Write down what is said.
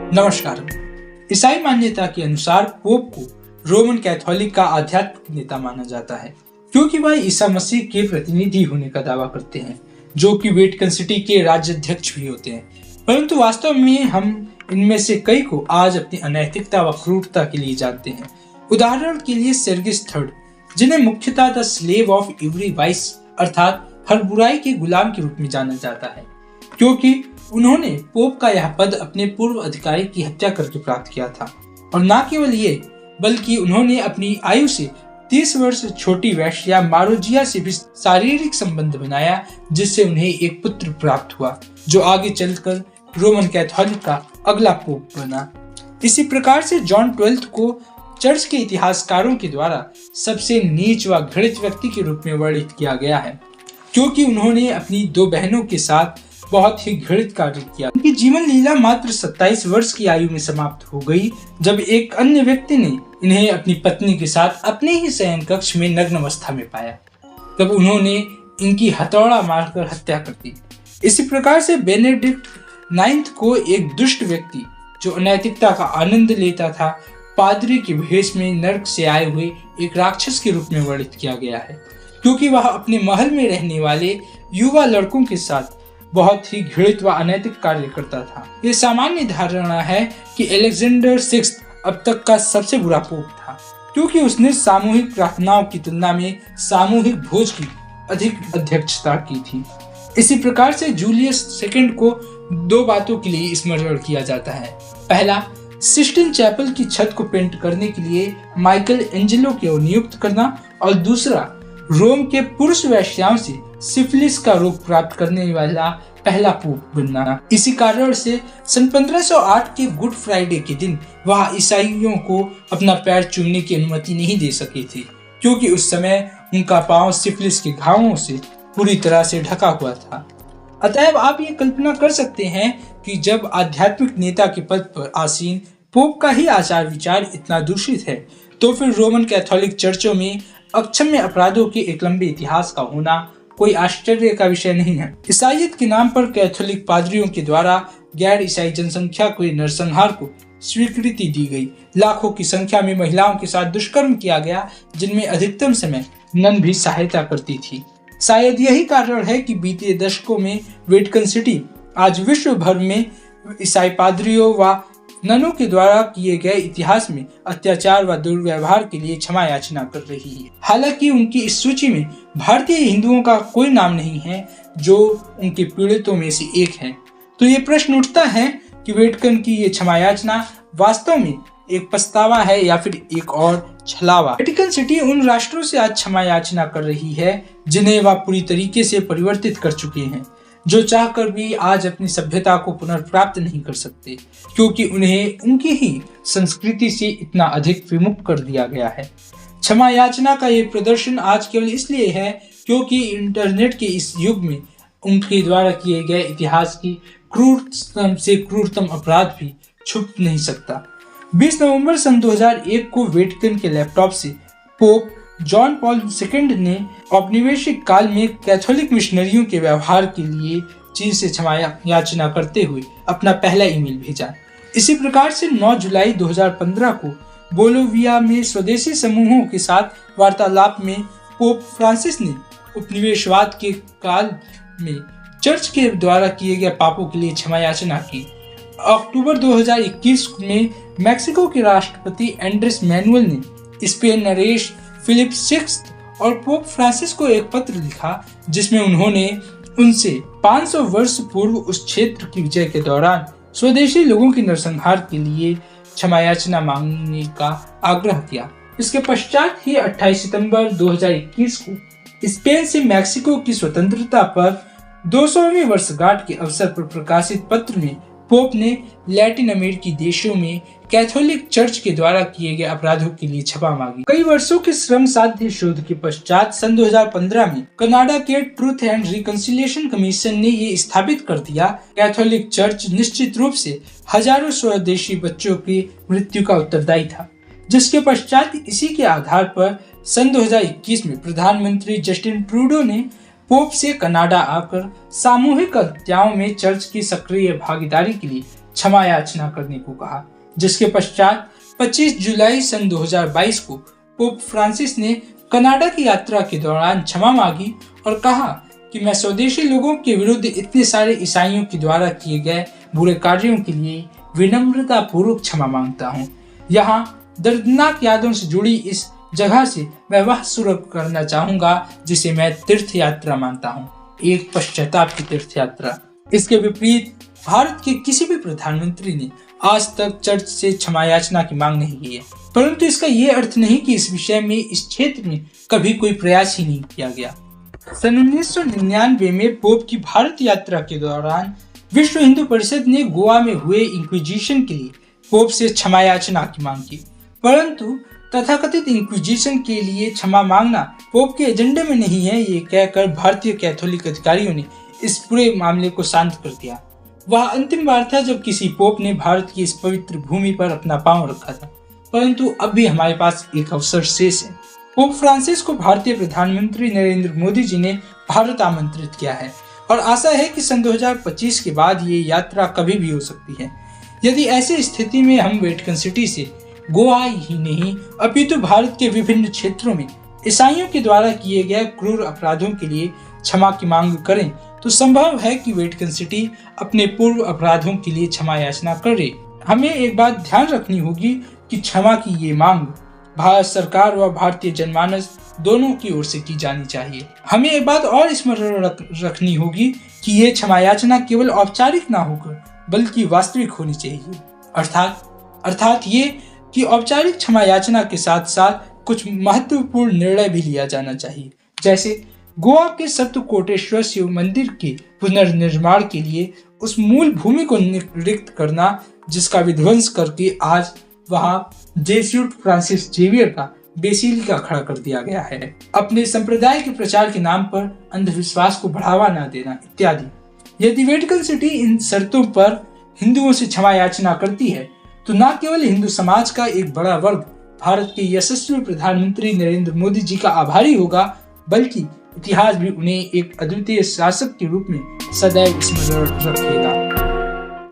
नमस्कार। ईसाई मान्यता के अनुसार पोप को रोमन कैथोलिक का आध्यात्मिक नेता माना जाता है, क्योंकि वह ईसा मसीह के प्रतिनिधि होने का दावा करते हैं, जो कि वेटिकन सिटी के राज्याध्यक्ष भी होते हैं। परंतु वास्तव में हम इनमें से कई को आज अपनी अनैतिकता व क्रूरता के लिए जानते हैं। उदाहरण के लिए सेर्गियस थर्ड, जिन्हें मुख्यतः the slave of every vice अर्थात हर बुराई के गुलाम के रूप में जाना जाता है, क्योंकि उन्होंने पोप का यह पद अपने पूर्व अधिकारी की हत्या करके प्राप्त किया था। और न केवल ये, बल्कि उन्होंने अपनी आयु से 30 वर्ष छोटी वेश्या मारोजिया से भी शारीरिक संबंध बनाया, जिससे उन्हें एक पुत्र प्राप्त हुआ, जो आगे चलकर रोमन कैथोलिक का अगला पोप बना। इसी प्रकार से जॉन 12 को चर्च के इतिहासकारों के द्वारा सबसे नीच व घृणित व्यक्ति के रूप में वर्णित किया गया है, क्योंकि उन्होंने अपनी 2 बहनों के साथ बहुत ही घृणित कार्य किया। उनकी जीवन लीला मात्र 27 वर्ष की आयु में समाप्त हो गई, जब एक अन्य व्यक्ति ने इन्हें अपनी पत्नी के साथ अपने ही शयन कक्ष में नग्न अवस्था में पाया। तब उन्होंने इनकी हथौड़ा मारकर हत्या कर दी। इसी प्रकार से बेनेडिक्ट 9 को एक दुष्ट व्यक्ति जो अनैतिकता का आनंद लेता था, पादरी के भेष में नर्क से आए हुए एक राक्षस के रूप में वर्णित किया गया है, क्योंकि वह अपने महल में रहने वाले युवा लड़कों के साथ बहुत ही घृणित व अनैतिक कार्य करता था। ये सामान्य धारणा है कि अलेक्जेंडर 6 अब तक का सबसे बुरा पोप था, क्योंकि उसने सामूहिक प्रार्थनाओं की तुलना में सामूहिक भोज की अधिक अध्यक्षता की थी। इसी प्रकार से जूलियस सेकंड को 2 बातों के लिए स्मरण किया जाता है। पहला, सिस्टीन चैपल की छत को पेंट करने के लिए माइकल एंजेलो को नियुक्त करना, और दूसरा, रोम के पुरुष वेश्याओं से सिफिलिस का रोग प्राप्त करने वाला पहला पोप बनना। इसी कारण से सन 1508 के गुड फ्राइडे के दिन वह ईसाइयों को अपना पैर चूमने की अनुमति नहीं दे सके थे, क्योंकि उस समय उनका पांव सिफिलिस के घावों से पूरी तरह से ढका हुआ था। अतएव आप ये कल्पना कर सकते हैं कि जब आध्यात्मिक नेता के पद पर आसीन पोप का ही आचार विचार इतना दूषित है, तो फिर रोमन कैथोलिक चर्चों में अक्षम्य अपराधों के एक लंबे इतिहास का होना कोई आश्चर्य का विषय नहीं है। ईसाइयत के नाम पर कैथोलिक पादरियों के द्वारा गैर ईसाई जनसंख्या को नरसंहार को स्वीकृति दी गई। लाखों की संख्या में महिलाओं के साथ दुष्कर्म किया गया, जिनमें अधिकतम समय नन भी सहायता करती थी। शायद यही कारण है कि बीते दशकों में वेटिकन सिटी आज विश्व भर में ईसाई पादरियों व ननों के द्वारा किए गए इतिहास में अत्याचार व दुर्व्यवहार के लिए क्षमा याचना कर रही है। हालांकि उनकी इस सूची में भारतीय हिंदुओं का कोई नाम नहीं है, जो उनके पीड़ितों में से एक है। तो ये प्रश्न उठता है कि वेटिकन की ये क्षमा याचना वास्तव में एक पछतावा है या फिर एक और छलावा। वेटिकन सिटी उन राष्ट्रों से आज क्षमा याचना कर रही है जिन्हें वह पूरी तरीके से परिवर्तित कर चुके हैं, जो चाहकर भी आज अपनी सभ्यता को पुनर्प्राप्त नहीं कर सकते, क्योंकि उन्हें उनकी ही संस्कृति से इतना अधिक विमुख कर दिया गया है। क्षमा याचना का ये प्रदर्शन आज केवल इसलिए है क्योंकि इंटरनेट के इस युग में उनके द्वारा किए गए इतिहास की क्रूरतम से क्रूरतम अपराध भी छुप नहीं सकता। 20 नवंबर सन 2001 को वेटिकन के लैपटॉप से पोप जॉन पॉल II ने औपनिवेशिक काल में कैथोलिक मिशनरियों के व्यवहार के लिए चीन से क्षमा याचना करते हुए अपना पहला ईमेल भेजा। इसी प्रकार से 9 जुलाई 2015 को बोलोविया में स्वदेशी समूहों के साथ वार्तालाप में पोप फ्रांसिस ने उपनिवेशवाद के काल में चर्च के द्वारा किए गए पापों के लिए क्षमा याचना की। अक्टूबर 2021 में मैक्सिको के राष्ट्रपति एंड्रेस मैनुअल ने स्पेन नरेश फिलिप 6 और पोप फ्रांसिस को एक पत्र लिखा, जिसमें उन्होंने उनसे 500 वर्ष पूर्व उस क्षेत्र की विजय के दौरान स्वदेशी लोगों के नरसंहार के लिए क्षमा याचना मांगने का आग्रह किया। इसके पश्चात ही 28 सितंबर 2021 को स्पेन से मैक्सिको की स्वतंत्रता पर 200वीं वर्षगांठ के अवसर पर प्रकाशित पत्र में पोप ने लैटिन अमेरिकी देशों में कैथोलिक चर्च के द्वारा किए गए अपराधों के लिए क्षमा मांगी। कई वर्षों के श्रम साध्य शोध के पश्चात सन 2015 में कनाडा के ट्रूथ एंड रिकंसिलिएशन कमीशन ने ये स्थापित कर दिया, कैथोलिक चर्च निश्चित रूप से हजारों स्वदेशी बच्चों की मृत्यु का उत्तरदायी था, जिसके पश्चात इसी के आधार पर सन 2021 में प्रधानमंत्री जस्टिन ट्रूडो ने पोप से कनाडा आकर सामूहिक हत्याओं में चर्च की सक्रिय भागीदारी के लिए क्षमा याचना करने को कहा, जिसके पश्चात 25 जुलाई सन 2022 को पोप फ्रांसिस ने कनाडा की यात्रा के दौरान क्षमा मांगी और कहा कि मैं स्वदेशी लोगों के विरुद्ध इतने सारे ईसाइयों के द्वारा किए गए बुरे कार्यों के लिए विनम्रता पूर्वक क्षमा मांगता हूँ। यहाँ दर्दनाक यादों से जुड़ी इस जगह से मैं वह शुरू करना चाहूंगा जिसे मैं तीर्थ यात्रा मानता हूँ, एक पश्चाताप की तीर्थ यात्रा। इसके विपरीत भारत के किसी भी प्रधानमंत्री ने आज तक चर्च से क्षमा याचना की मांग नहीं की है, परंतु इसका ये अर्थ नहीं कि इस विषय में इस क्षेत्र में कभी कोई प्रयास ही नहीं किया गया। सन 1999 में पोप की भारत यात्रा के दौरान विश्व हिंदू परिषद ने गोवा में हुए इंक्विजिशन के लिए पोप से क्षमा याचना की मांग की, परंतु तथाकथित इंक्विजिशन के लिए क्षमा मांगना पोप के एजेंडे में नहीं है, ये कहकर भारतीय कैथोलिक अधिकारियों ने इस पूरे मामले को शांत कर दिया। वह अंतिम बार था जब किसी पोप ने भारत की इस पवित्र भूमि पर अपना पांव रखा था, परंतु अब भी हमारे पास एक अवसर शेष है। पोप फ्रांसिस को भारतीय प्रधानमंत्री नरेंद्र मोदी जी ने भारत आमंत्रित किया है और आशा है कि सन 2025 के बाद ये यात्रा कभी भी हो सकती है। यदि ऐसी स्थिति में हम वेटिकन सिटी से गोवा ही नहीं अपितु भारत के विभिन्न क्षेत्रों में ईसाइयों के द्वारा किए गए क्रूर अपराधों के लिए क्षमा की मांग करें तो संभव है कि वेटिकन सिटी अपने पूर्व अपराधों के लिए क्षमा याचना करे। हमें एक बात ध्यान रखनी होगी कि क्षमा की ये मांग भारत सरकार व भारतीय जनमानस दोनों की ओर से की जानी चाहिए। हमें एक बात और स्मरण रखनी होगी कि ये क्षमा याचना केवल औपचारिक ना होकर बल्कि वास्तविक होनी चाहिए। अर्थात ये कि औपचारिक क्षमा याचना के साथ साथ कुछ महत्वपूर्ण निर्णय भी लिया जाना चाहिए, जैसे गोवा के सप्तकोटेश्वर शिव मंदिर के पुनर्निर्माण के लिए उस मूल भूमि को रिक्त करना जिसका विध्वंस करके आज वहां जेसुइट फ्रांसिस जेवियर का बेसिलिका खड़ा कर दिया गया है, अपने संप्रदाय के प्रचार के नाम पर अंधविश्वास को बढ़ावा न देना इत्यादि। यदि वेटिकन सिटी इन शर्तों पर हिंदुओं से क्षमा याचना करती है तो न केवल हिंदू समाज का एक बड़ा वर्ग भारत के यशस्वी प्रधानमंत्री नरेंद्र मोदी जी का आभारी होगा, बल्कि इतिहास भी उन्हें एक अद्वितीय शासक के रूप में सदैव स्मरण रखेगा।